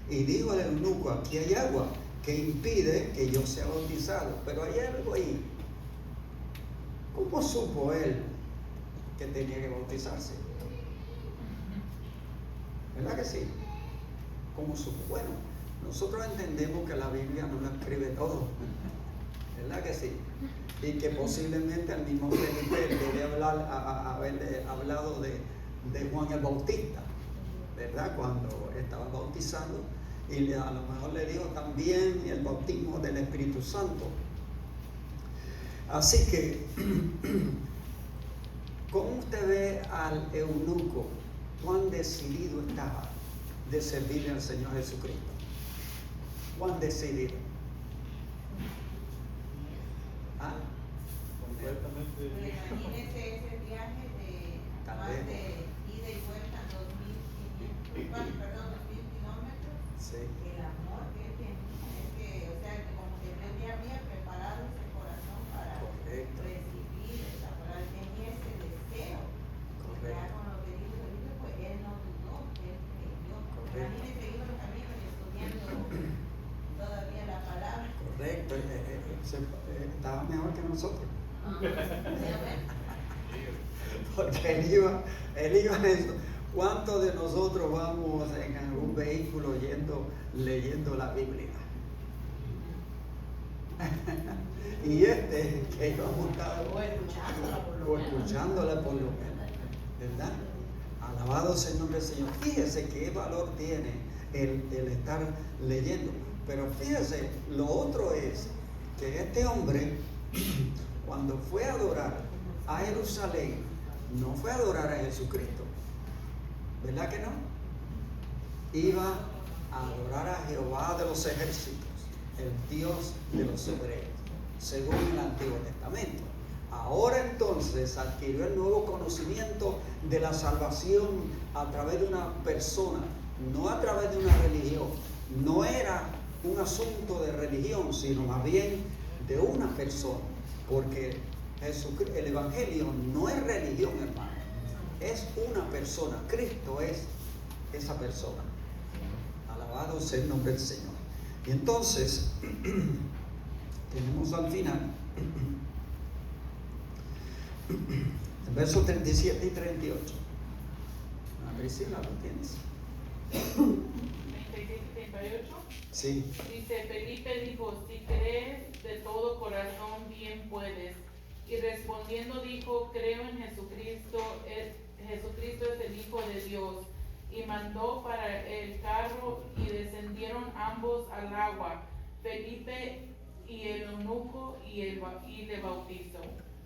y dijo al eunuco, aquí hay agua que impide que yo sea bautizado. Pero hay algo ahí. ¿Cómo supo él que tenía que bautizarse? ¿Verdad que sí? ¿Cómo supo? Bueno, nosotros entendemos que la Biblia no la escribe todo, ¿verdad que sí? Y que posiblemente al mismo Felipe debe haberle hablado de Juan el Bautista, ¿verdad? Cuando estaba bautizando, y a lo mejor le dijo también el bautismo del Espíritu Santo. Así que, ¿cómo usted ve al eunuco? ¿Cuán decidido estaba de servirle al Señor Jesucristo? ¿Cuán decidido? ¿Ah? completamente. Pero imagínese ese viaje de más de ida y vuelta 2.000 kilómetros. Sí. El amor que él tenía, es que, o sea, que como que él ya había preparado ese corazón para Correcto. recibir esa palabra, tenía ese deseo. Correcto. Ya con lo que dijo Felipe, pues él no dudó, él creyó. Correcto. Imagínese iba en los caminos y estudiando todavía la palabra. Correcto, estaba mejor que nosotros. Porque él iba en eso. ¿Cuántos de nosotros vamos en algún vehículo leyendo la Biblia? Y que iba montado o escuchándola por lo menos, ¿verdad? Alabado sea el nombre del Señor. Fíjese qué valor tiene el estar leyendo. Pero fíjese, lo otro es que este hombre, cuando fue a adorar a Jerusalén, no fue a adorar a Jesucristo, ¿verdad que no? Iba a adorar a Jehová de los ejércitos, el Dios de los hebreos, según el Antiguo Testamento. Ahora entonces adquirió el nuevo conocimiento de la salvación a través de una persona, no a través de una religión. No era un asunto de religión, sino más bien de una persona, porque el Evangelio no es religión, hermano, es una persona. Cristo es esa persona. Alabado sea el nombre del Señor. Y entonces tenemos al final el verso 37 y 38. Priscila, ¿lo tienes? 38. Sí. Dice, Felipe dijo, si crees de todo corazón, bien puedes. Y respondiendo dijo, creo en Jesucristo, Jesucristo es el Hijo de Dios. Y mandó para el carro y descendieron ambos al agua, Felipe y el eunuco, y le bautizó.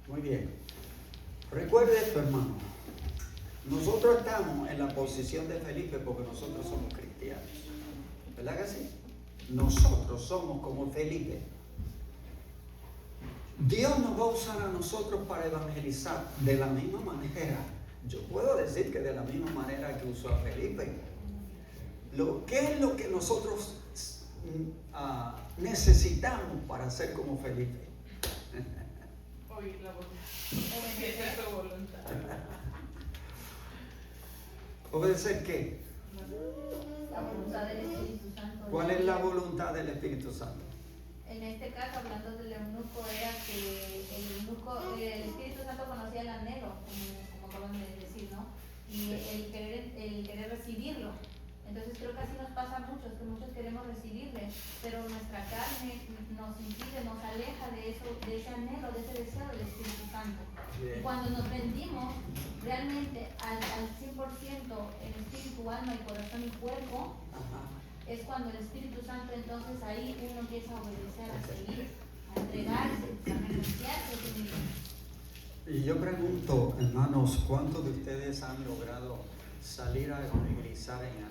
Muy bien. Recuerde esto, hermano. Nosotros estamos en la posición de Felipe porque nosotros somos cristianos. ¿Verdad que sí? Nosotros somos como Felipe. Dios nos va a usar a nosotros para evangelizar de la misma manera. Yo puedo decir que de la misma manera que usó a Felipe. ¿Qué es lo que nosotros necesitamos para ser como Felipe? Oír la voluntad. Obedecer su voluntad. ¿Obedecer qué? La voluntad del Espíritu Santo. ¿Cuál es la voluntad del Espíritu Santo? En este caso, hablando del eunuco, era que el Espíritu Santo conocía el anhelo, como acaban de decir, ¿no? Y el querer recibirlo. Entonces creo que así nos pasa a muchos, que muchos queremos recibirle, pero nuestra carne nos impide, nos aleja de eso, de ese anhelo, de ese deseo del Espíritu Santo. Bien. Y cuando nos rendimos realmente al 100% en espíritu, alma y corazón y cuerpo, Ajá. es cuando el Espíritu Santo, entonces ahí uno empieza a obedecer, a seguir, a entregarse, a renunciarse a sí mismo. Y yo pregunto, hermanos, ¿cuántos de ustedes han logrado salir a evangelizar en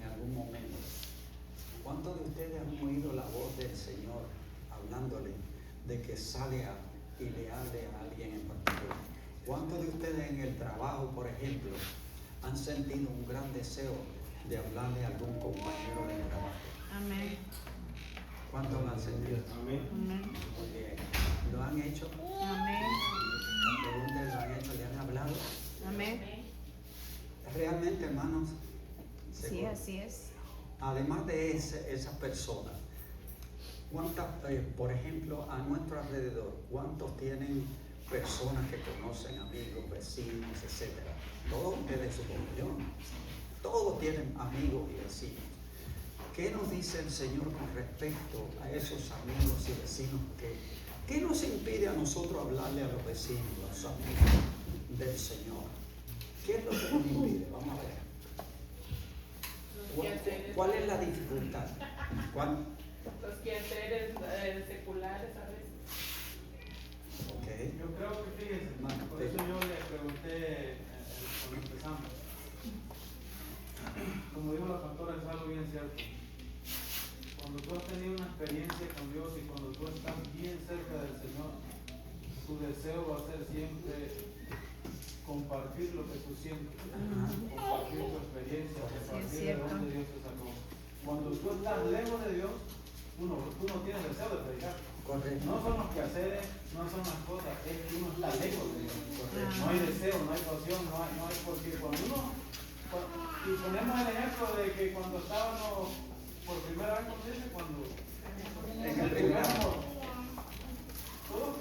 algún momento? ¿Cuántos de ustedes han oído la voz del Señor hablándole de que sale y le hable a alguien en particular? ¿Cuántos de ustedes en el trabajo, por ejemplo, han sentido un gran deseo de hablarle a algún compañero de trabajo? Amén. ¿Cuántos lo han sentido? Amén. Amén. Muy bien. ¿Lo han hecho? Amén. La pregunta es, ¿lo han hecho? ¿Le han hablado? Amén. Realmente, hermanos, Sí, seguro. así es. Además de esas personas, ¿cuántas, por ejemplo, a nuestro alrededor, cuántos tienen personas que conocen, amigos, vecinos, etcétera? Todos ustedes supongo yo, ¿no? Todos tienen amigos y vecinos. ¿Qué nos dice el Señor con respecto a esos amigos y vecinos? ¿Qué nos impide a nosotros hablarle a los vecinos, a los amigos del Señor? ¿Qué es lo que nos impide? Vamos a ver. ¿Cuál es la dificultad? ¿Cuál? Los quehaceres seculares a veces. Okay. Yo creo que fíjense, Hermano, por eso yo le pregunté cuando empezamos. Como dijo la pastora, es algo bien cierto. Cuando tú has tenido una experiencia con Dios y cuando tú estás bien cerca del Señor, tu deseo va a ser siempre compartir lo que tú sientes, compartir tu experiencia, compartir de dónde Dios te sacó. Cuando tú estás lejos de Dios, tú no tienes deseo de predicar. Correcto. No son los quehaceres, no son las cosas, es que uno está lejos de Dios. No hay deseo, no hay pasión, no hay porque cuando uno, y ponemos el ejemplo de que cuando estábamos por primera vez con Dios, cuando En el primer amor. todo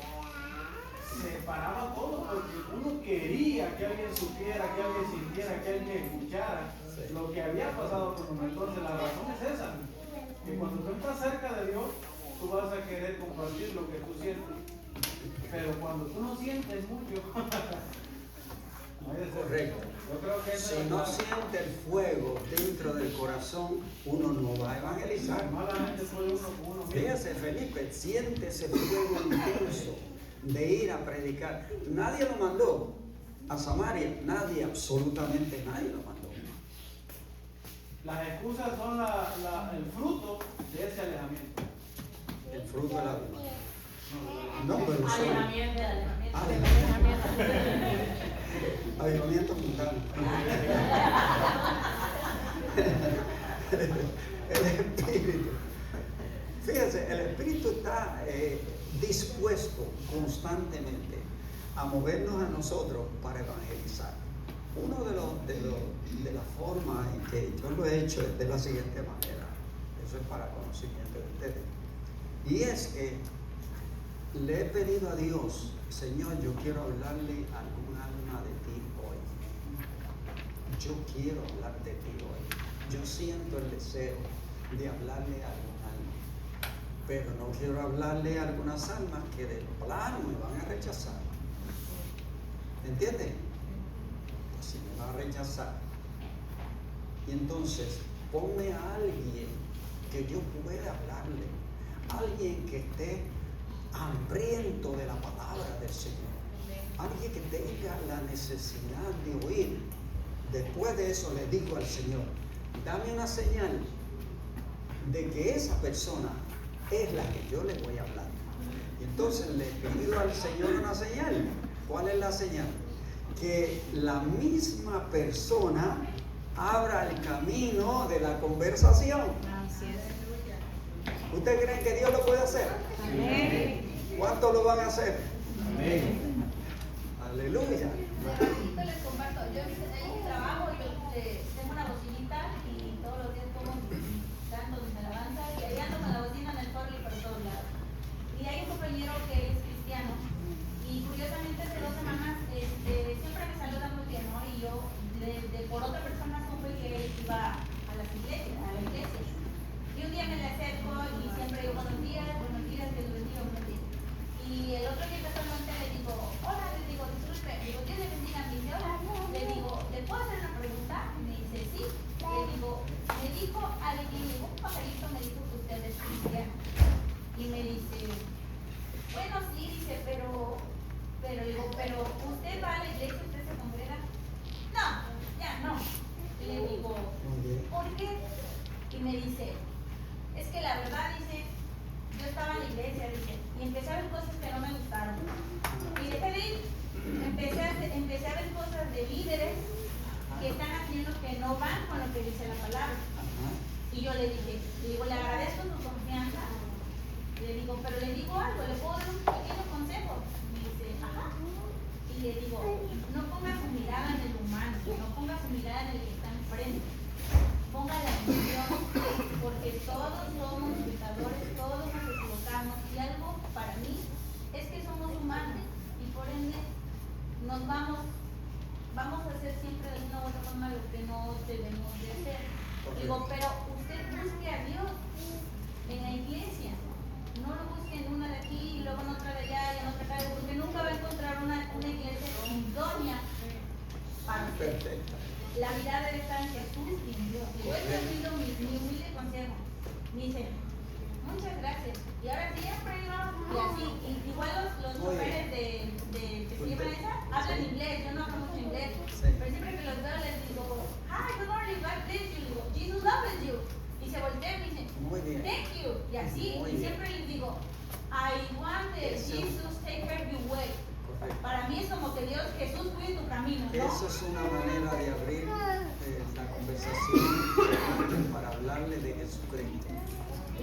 se paraba todo porque uno quería que alguien supiera, que alguien sintiera, que alguien escuchara lo que había pasado con uno. Entonces la razón es esa, que cuando tú estás cerca de Dios, tú vas a querer compartir lo que tú sientes, pero cuando tú no sientes mucho, no hay deseo. Correcto. Yo creo que eso Si es no la- siente el fuego dentro del corazón, uno no va a evangelizar. malamente puede uno con uno mismo. Fíjese, Felipe, siente ese fuego intenso de ir a predicar. Nadie lo mandó a Samaria, nadie, absolutamente nadie lo mandó. Las excusas son el fruto de ese alejamiento. El fruto de la vida. No, pero son Alejamiento. avivamiento mundano. El espíritu. Fíjense, el espíritu está dispuesto constantemente a movernos a nosotros para evangelizar. Uno de las formas en que yo lo he hecho es de la siguiente manera. Eso es para conocimiento de ustedes. Y es que le he pedido a Dios, Señor, yo quiero hablarle a algún alma de ti hoy. Yo quiero hablar de ti hoy. Yo siento el deseo de hablarle a algún alma. Pero no quiero hablarle a algunas almas que de plano me van a rechazar. ¿Entiendes? Pues si me va a rechazar. Y entonces, ponme a alguien que yo pueda hablarle. Alguien que esté hambriento de la palabra del Señor. Alguien que tenga la necesidad de oír. Después de eso le digo al Señor, dame una señal de que esa persona es la que yo le voy a hablar. Y entonces le pido al Señor una señal. ¿Cuál es la señal? Que la misma persona abra el camino de la conversación. ¿Ustedes creen que Dios lo puede hacer? Amén. ¿Cuántos lo van a hacer? Amén. Aleluya. Ratito les comparto, yo en mi trabajo, yo tengo una bocinita y todos los días pongo dando mis alabanzas y ahí ando con la bocina en el coro y por todos lados. Y hay un compañero que es cristiano y curiosamente hace 2 semanas siempre me saluda muy bien, ¿no? Y yo por otra persona supe que él iba a la iglesia. Y un día me le acerco y siempre digo buenos días, Dios los bendiga, buenos días. Y el otro día casualmente le digo, hola, le digo, disculpe, digo, Dios le bendiga, me dice, hola, le digo, ¿le puedo hacer una pregunta? Me dice, sí. Le digo, me dijo alguien, un pajarito me dijo que usted es cristiano. Y me dice, bueno, sí, dice, pero digo, pero ¿usted va a la iglesia, usted se congrega? No, ya no. Le digo, ¿por qué? Y me dice, es que la verdad, dice, yo estaba en la iglesia, dice, y empecé a ver cosas que no me gustaron. Y dejé de ir. Empecé a ver cosas de líderes que están haciendo que no van con lo que dice la palabra. Y yo le digo, le agradezco su confianza. Le digo, pero le digo algo, le puedo dar un pequeño consejo. Me dice, ajá. Y le digo, no ponga su mirada en el humano, no ponga su mirada en el que está enfrente. Ponga la atención, porque todos somos pecadores, todos nos equivocamos. Y algo para mí es que somos humanos y por ende nos vamos a hacer siempre de una u otra forma lo que no debemos de hacer. Digo, pero usted busque a Dios en la iglesia. No lo busque en una de aquí y luego en otra de allá y en otra acá, porque nunca va a encontrar una iglesia idónea para usted. Perfecto. La mirada debe estar en Jesús y en Dios. Y este ha sido mi humilde consejo. Me dice, muchas gracias. Y ahora siempre iba y así. Igual los choferes de que se llevan esa hablan inglés. Yo no hablo mucho inglés. Sí. Pero siempre que los veo les digo, hi, good morning, God bless you. Digo, Jesus loves you. Y se voltea y me dice, Muy bien. thank you. Y así. Muy Y bien. siempre les digo, I want that Jesus take care of your way. Correcto. Para mí es como que Jesús cuide tu camino, ¿no? Eso es una manera de abrir la conversación para hablarle de Jesucristo.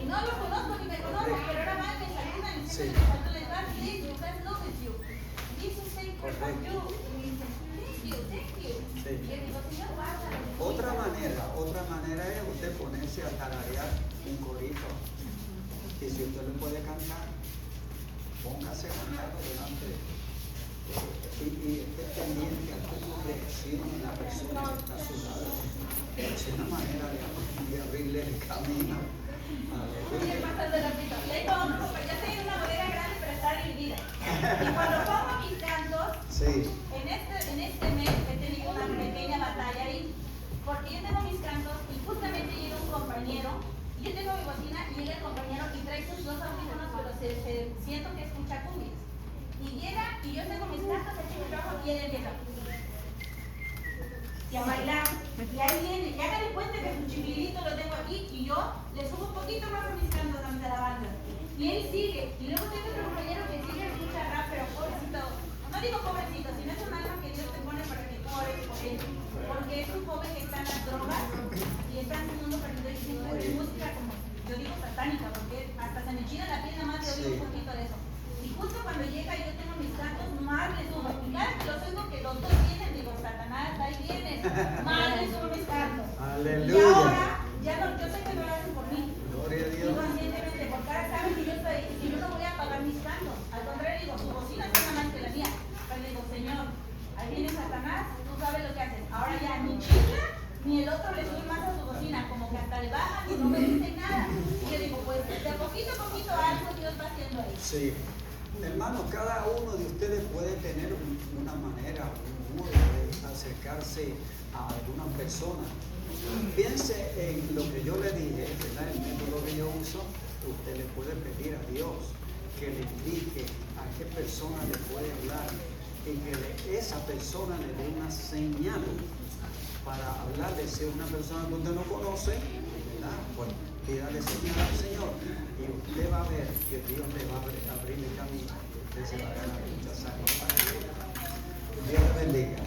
Y no lo conozco ni me conozco, pero ahora van y me saludan y Sí. siempre me saludan, les dan, Jesus, God loves you. Jesus take care of Correcto. you. Y me dicen, thank you. Sí. Y yo digo, Señor, guárdalo. Otra manera es usted ponerse a tararear un corito. Y si usted lo puede cantar, póngase a cantarlo delante de Dios. Y esté pendiente a cómo reacciona la persona que está a su lado. Es una manera de abrirle el camino. Oye, pasando la pita. Le digo a uno, porque yo tengo una bodega grande para estar dividida. Y cuando pongo mis cantos, Sí. en este mes he tenido una pequeña batalla ahí. Porque yo tengo mis cantos y justamente llega un compañero, y yo tengo mi bocina y llega el compañero y trae sus 2 audífonos, pero siento que escucha cumbias. Y llega y yo tengo mis cantos aquí en el trabajo y él empieza y a bailar. Y ahí viene, y hagan cuenta que su chiflidito lo tengo aquí y yo le subo un poquito más a mis cantos, a mis alabanzas. Y él sigue. Y luego tengo otro compañero que sigue escucha rap, pero pobrecito. No digo pobrecito, sino es un alma que Dios te pone para que tú ores por él. Porque es un joven que está en las drogas y está en un mundo perdido y siempre de música como, yo digo satánica, porque hasta se me china la piel nada más de oír un poquito de eso. Y justo cuando llega y yo tengo mis cantos, más le subo. Y cada que los oigo que los dos vienen, digo, Satanás, ahí vienes. Más le subo mis cantos. Aleluya. Y ahora, ya no, yo sé que no lo hacen por mí. Gloria a Y Dios. conscientemente, porque ahora saben que yo estoy ahí y yo no voy a apagar mis cantos. Al contrario, digo, su bocina suena más que la mía. Pero digo, Señor, ahí viene Satanás, tú sabes lo que haces. Ahora ya ni chifla, ni el otro le sube más a su bocina, como que hasta le bajan y no me dicen nada. Y yo digo, pues de poquito a poquito algo Dios va haciendo ahí. Sí. Hermanos, cada uno de ustedes puede tener una manera, un modo de acercarse a alguna persona. Piense en lo que yo le dije, ¿verdad? El método que yo uso. Usted le puede pedir a Dios que le indique a qué persona le puede hablar y que esa persona le dé una señal para hablarle. Si es una persona que usted no conoce, ¿verdad? Pues pídale señal al Señor y usted va a ver que Dios le va a abrir el camino. Usted se va a ganar muchas años para Dios. Dios le bendiga.